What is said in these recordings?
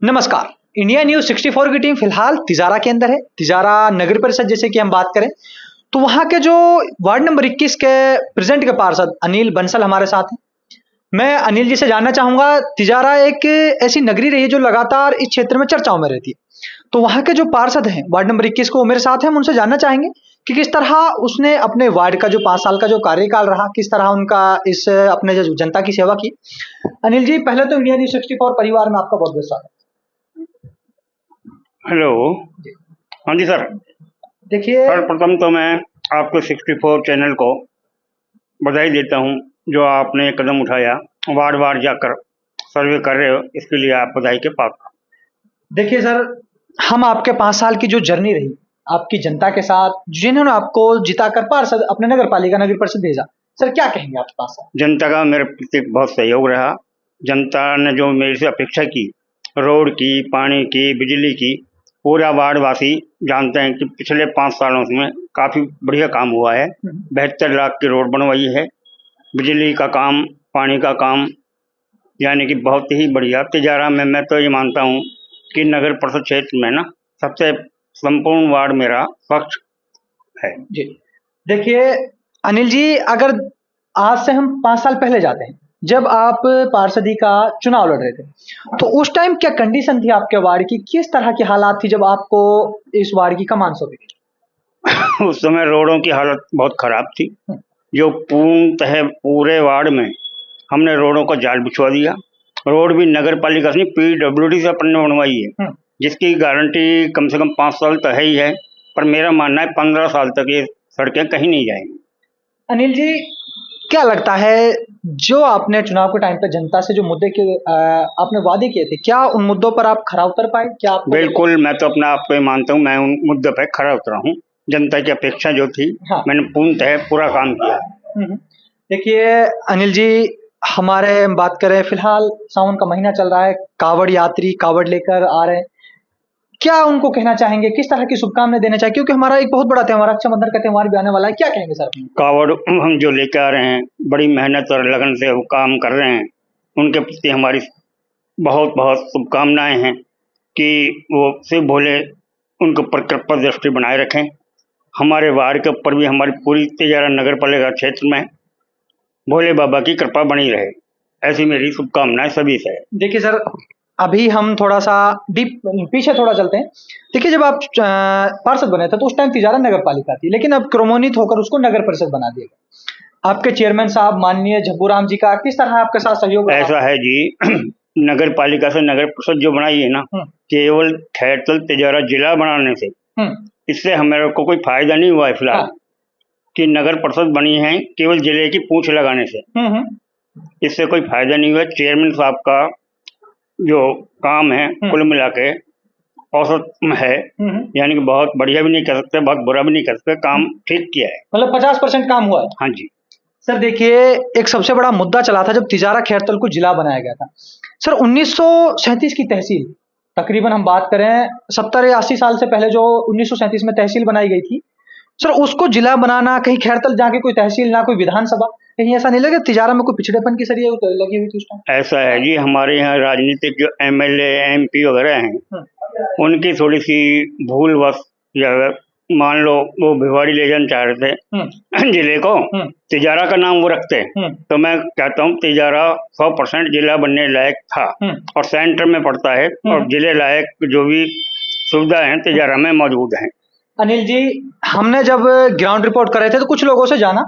नमस्कार। India news 64 की team फिलहाल तिजारा के अंदर है। तिजारा नगर परिषद जैसे कि हम बात करें तो वहां के जो वार्ड नंबर 21 के प्रेजेंट के पार्षद अनिल बंसल हमारे साथ हैं। मैं अनिल जी से जानना चाहूंगा, तिजारा एक ऐसी नगरी रही है जो लगातार इस क्षेत्र में चर्चाओं में रहती है। तो वहां के जो पार्षद हैं वार्ड नंबर 21 को, वो मेरे साथ हैं। हम उनसे जानना चाहेंगे कि किस तरह उसने अपने वार्ड का जो 5 साल का जो कार्यकाल रहा, किस तरह उनका इस अपने जो जनता की सेवा की। अनिल जी, पहले तो इंडिया न्यूज 64 परिवार में आपका बहुत बहुत स्वागत। हेलो। हाँ जी सर। देखिए, सर्वप्रथम तो मैं आपको 64 चैनल को बधाई देता हूँ जो आपने ये कदम उठाया, वार्ड वार्ड जाकर सर्वे कर रहे हो, इसके लिए आप बधाई के पात्र। देखिए सर, हम आपके 5 साल की जो जर्नी रही आपकी जनता के साथ, जिन्होंने आपको जिताकर पार्षद अपने नगर पालिका नगर परिषद भेजा, सर क्या कहेंगे आप 5 साल? जनता का मेरे प्रति बहुत सहयोग रहा। जनता ने जो मेरे से अपेक्षा की, रोड की, पानी की, बिजली की, पूरा वार्ड वासी जानते हैं कि पिछले 5 सालों में काफ़ी बढ़िया काम हुआ है। 72 लाख की रोड बनवाई है, बिजली का काम, पानी का काम, यानी कि बहुत ही बढ़िया। तिजारा में मैं तो ये मानता हूँ कि नगर परिषद क्षेत्र में ना सबसे संपूर्ण वार्ड मेरा स्वच्छ है जी। देखिए अनिल जी, अगर आज से हम 5 साल पहले जाते हैं, जब आप पार्षदी का चुनाव लड़ रहे थे, तो उस टाइम क्या कंडीशन थी आपके वार्ड की? किस तरह की हालात थी जब आपको इस वार्ड की कमान सौंपी गई? उस समय रोडों की हालत बहुत खराब थी, जो पूर्णतः पूरे वार्ड में हमने रोडों का जाल बिछवा दिया। रोड भी नगर पालिका से नहीं, PWD से अपन ने बनवाई है, जिसकी गारंटी कम से कम 5 साल तो है ही है, पर मेरा मानना है 15 साल तक ये सड़कें कहीं नहीं जाएंगी। अनिल जी, क्या लगता है जो आपने चुनाव के टाइम पे जनता से जो मुद्दे के आपने वादे किए थे, क्या उन मुद्दों पर आप खरा उतर पाए? क्या आप? बिल्कुल, मैं तो अपने आप को मानता हूँ, मैं उन मुद्दों पर खरा उतरा हूँ। जनता की अपेक्षा जो थी, हाँ। मैंने पूर्णतः पूरा काम किया। देखिए अनिल जी, हमारे बात करें, फिलहाल सावन का महीना चल रहा है, कावड़ यात्री कावड़ लेकर आ रहे हैं, क्या उनको कहना चाहेंगे? किस तरह की शुभकामनाएं देना चाहेंगे? क्योंकि हमारा एक बहुत बड़ा त्योहार रक्षाबंधन का त्योहार भी आने वाला है, क्या कहेंगे सर? कावड़ हम जो लेकर आ रहे हैं, बड़ी मेहनत और लगन से वो काम कर रहे हैं, उनके प्रति हमारी बहुत बहुत शुभकामनाएं हैं कि वो शिव भोले उनके ऊपर कृपा दृष्टि बनाए रखें। हमारे वार्ड के ऊपर भी, हमारी पूरी तिजारा नगर पालिका क्षेत्र में भोले बाबा की कृपा बनी रहे, ऐसी मेरी शुभकामनाएं सभी से है। देखिए सर, अभी हम थोड़ा सा डीप पीछे थोड़ा चलते हैं। देखिए, जब आप पार्षद बने थे तो उस टाइम तिजारा नगर पालिका थी, लेकिन अब क्रमोन्नत होकर उसको नगर परिषद बना दिया गया। आपके चेयरमैन साहब माननीय झब्बूराम जी का किस तरह आपके साथ सहयोग रहा? ऐसा है जी, नगर पालिका से नगर परिषद जो बनाई है ना, केवल खैरतल तिजारा जिला बनाने से, इससे हमारे को कोई फायदा नहीं हुआ है फिलहाल। कि नगर परिषद बनी है केवल जिले की पूंछ लगाने से, इससे कोई फायदा नहीं हुआ। चेयरमैन साहब का जो काम है कुल मिला के औसत है, यानी कि बहुत बढ़िया भी नहीं कर सकते, बहुत बुरा भी नहीं कर सकते, काम ठीक किया है। मतलब 50% काम हुआ है। हाँ जी सर, देखिए एक सबसे बड़ा मुद्दा चला था जब तिजारा खैरतल को जिला बनाया गया था। सर 1937 की तहसील, तकरीबन हम बात करें 70 या 80 साल से पहले जो 1937 में तहसील बनाई गई थी, सर उसको जिला बनाना, कहीं खैरतल जाके कोई तहसील ना कोई विधानसभा, कहीं ऐसा नहीं लगे तिजारा में कोई पिछड़ेपन की सरिया लगी हुई थी उस टाइम? ऐसा है जी, हमारे यहाँ राजनीतिक जो MLA MP वगैरह हैं, उनकी थोड़ी सी भूलवश, या मान लो वो भिवाड़ी ले जाना चाह रहे थे जिले को, तिजारा का नाम वो रखते, तो मैं कहता हूँ तिजारा 100% जिला बनने लायक था, और सेंटर में पड़ता है, और जिले लायक जो भी सुविधा है तिजारा में मौजूद है। अनिल जी, हमने जब ग्राउंड रिपोर्ट कर रहे थे तो कुछ लोगों से जाना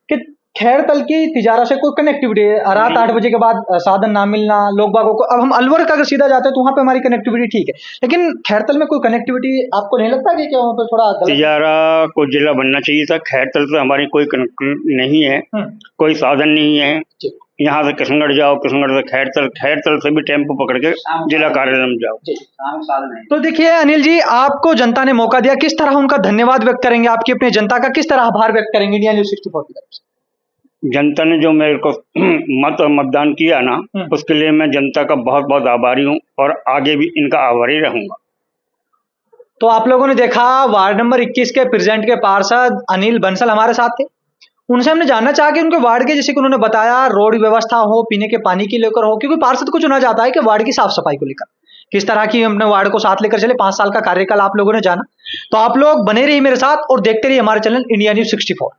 कि खैरतल की तिजारा से कोई कनेक्टिविटी है, रात 8 बजे के बाद साधन ना मिलना लोग बागों को। अब हम अलवर का अगर सीधा जाते हैं तो वहां पे हमारी कनेक्टिविटी ठीक है, लेकिन खैरतल में कोई कनेक्टिविटी आपको नहीं लगता कि क्या वहां पे थोड़ा गलत? तिजारा को जिला बनना चाहिए था, खैरतल से हमारी कोई कनेक्टिविटी नहीं है, कोई साधन नहीं है। यहाँ से किशनगढ़ जाओ, किशनगढ़ से खैरतल, खैरतल से भी टेम्पो पकड़ के जिला कार्यालय में जाओ। तो देखिए अनिल जी, आपको जनता ने मौका दिया, किस तरह उनका धन्यवाद व्यक्त करेंगे? आपकी अपनी जनता का किस तरह आभार व्यक्त करेंगे इंडिया न्यूज 64 की तरफ से? जनता ने जो मेरे को मत और मतदान किया ना, उसके लिए मैं जनता का बहुत बहुत आभारी हूँ, और आगे भी इनका आभारी रहूंगा। तो आप लोगों ने देखा, वार्ड नंबर 21 के प्रेजेंट के पार्षद अनिल बंसल हमारे साथ थे। उनसे हमने जानना चाहा कि उनके वार्ड के, जैसे कि उन्होंने बताया, रोड व्यवस्था हो, पीने के पानी की लेकर हो, क्योंकि पार्षद को चुना जाता है कि वार्ड की साफ सफाई को लेकर, किस तरह की हमने वार्ड को साथ लेकर चले, 5 साल का कार्यकाल आप लोगों ने जाना। तो आप लोग बने रहिए मेरे साथ और देखते रहिए हमारे चैनल इंडिया न्यूज 64।